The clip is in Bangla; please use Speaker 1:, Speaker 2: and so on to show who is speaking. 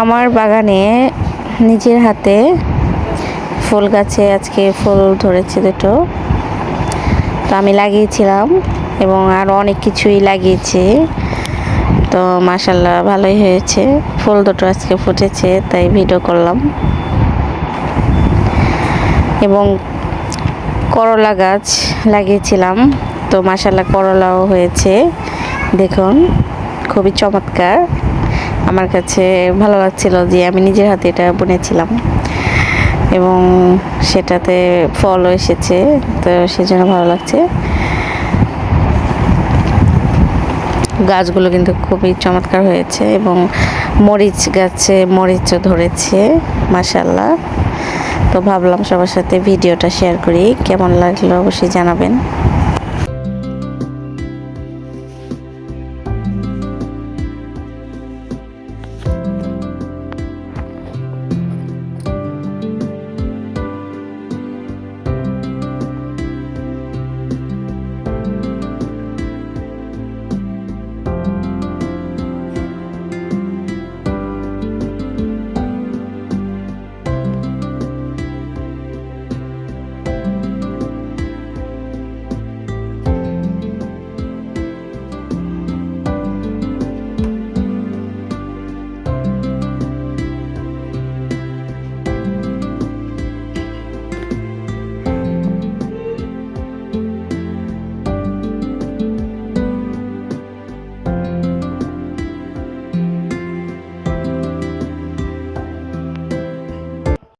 Speaker 1: আমার বাগানে নিজের হাতে ফুল গাছে আজকে ফুল ধরেছে দুটো, তো আমি লাগিয়েছিলাম এবং আরও অনেক কিছুই লাগিয়েছি। তো মাশাআল্লাহ ভালোই হয়েছে, ফুল দুটো আজকে ফুটেছে তাই ভিডিও করলাম। এবং করলা গাছ লাগিয়েছিলাম, তো মাশাআল্লাহ করলাও হয়েছে। দেখুন খুবই চমৎকার, আমার কাছে ভালো লাগছিল যে আমি নিজের হাতে এটা বুনেছিলাম এবং সেটাতে ফলও এসেছে, তো সেজন্য ভালো লাগছে। গাছগুলো কিন্তু খুবই চমৎকার হয়েছে এবং মরিচ গাছে মরিচও ধরেছে মাশাআল্লাহ। তো ভাবলাম সবার সাথে ভিডিওটা শেয়ার করি, কেমন লাগলো অবশ্যই জানাবেন।